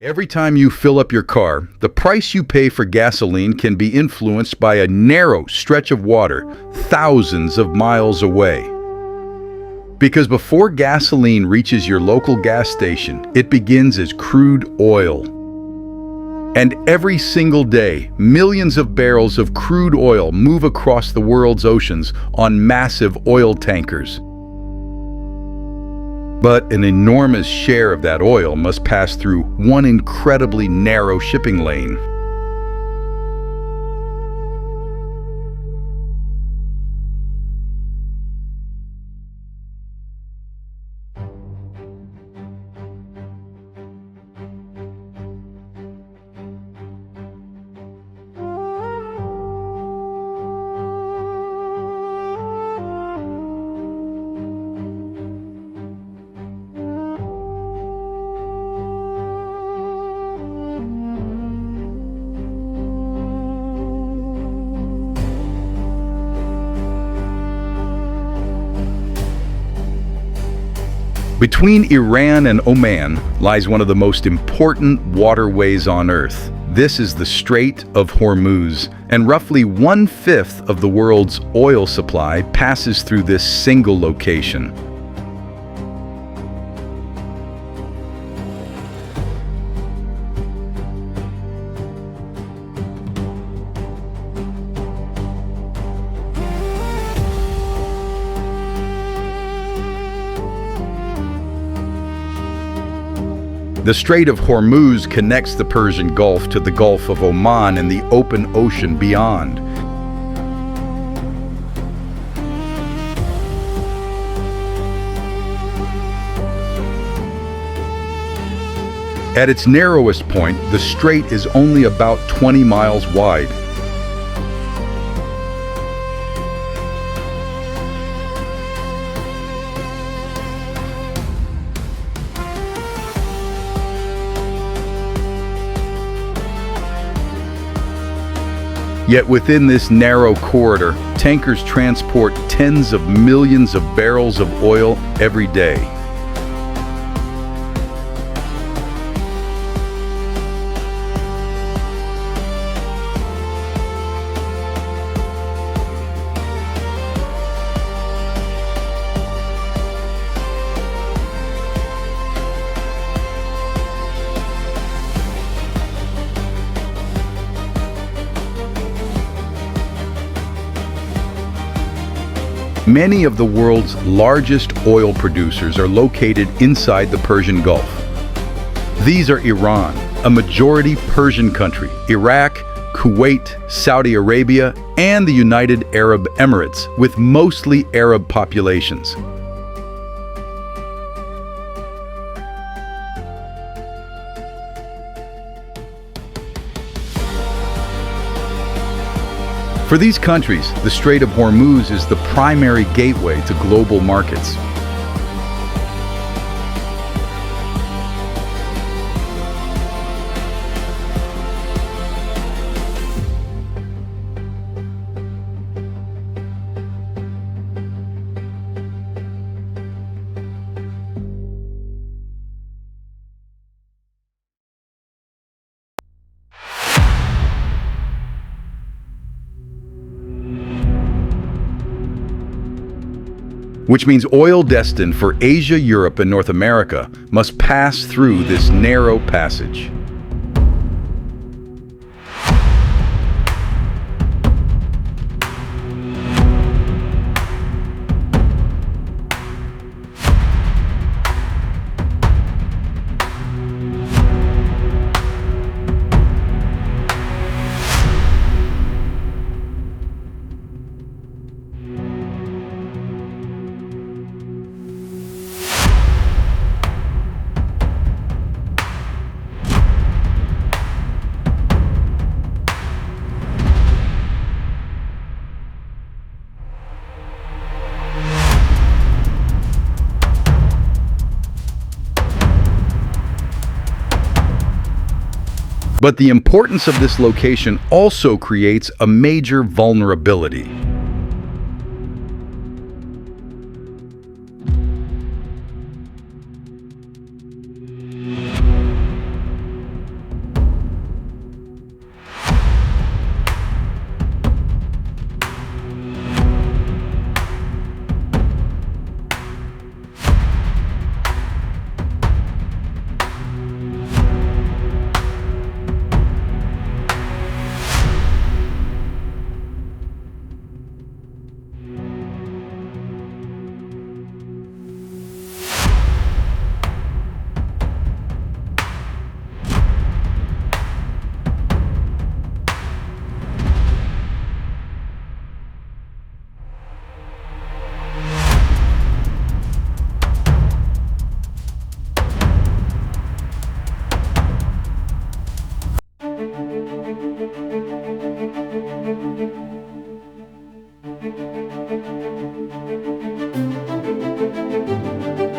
Every time you fill up your car, the price you pay for gasoline can be influenced by a narrow stretch of water thousands of miles away. Because before gasoline reaches your local gas station, it begins as crude oil. And every single day, millions of barrels of crude oil move across the world's oceans on massive oil tankers. But an enormous share of that oil must pass through one incredibly narrow shipping lane. Between Iran and Oman lies one of the most important waterways on Earth. This is the Strait of Hormuz, and roughly 1/5 of the world's oil supply passes through this single location. The Strait of Hormuz connects the Persian Gulf to the Gulf of Oman and the open ocean beyond. At its narrowest point, the strait is only about 20 miles wide. Yet within this narrow corridor, tankers transport tens of millions of barrels of oil every day. Many of the world's largest oil producers are located inside the Persian Gulf. These are Iran, a majority Persian country, Iraq, Kuwait, Saudi Arabia, and the United Arab Emirates, with mostly Arab populations. For these countries, the Strait of Hormuz is the primary gateway to global markets. Which means oil destined for Asia, Europe, and North America must pass through this narrow passage. But the importance of this location also creates a major vulnerability.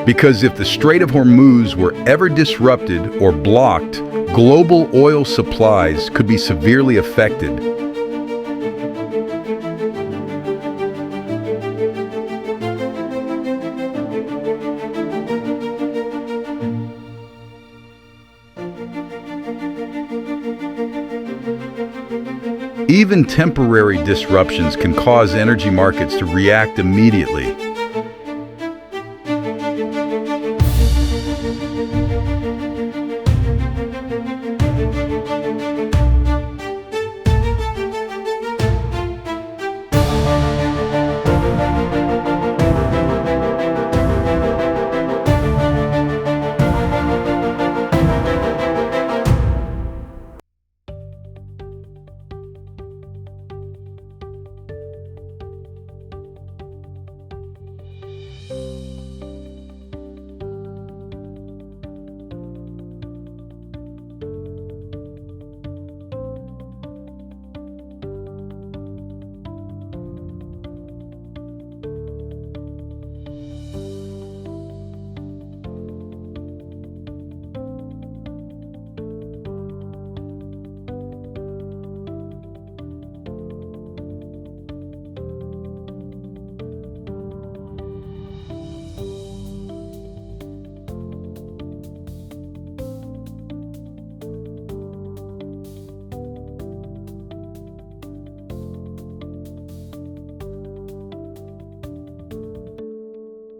Because if the Strait of Hormuz were ever disrupted or blocked, global oil supplies could be severely affected. Even temporary disruptions can cause energy markets to react immediately.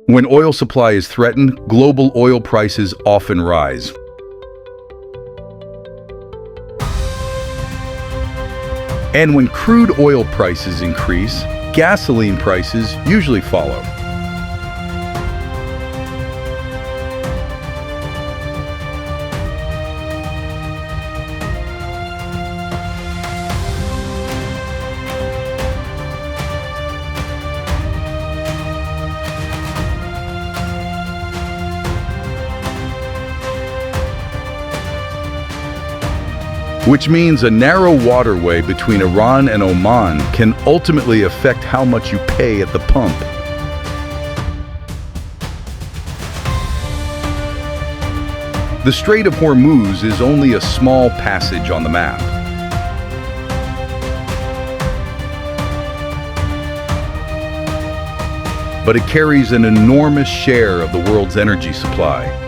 When oil supply is threatened, global oil prices often rise. And when crude oil prices increase, gasoline prices usually follow. Which means a narrow waterway between Iran and Oman can ultimately affect how much you pay at the pump. The Strait of Hormuz is only a small passage on the map. But it carries an enormous share of the world's energy supply.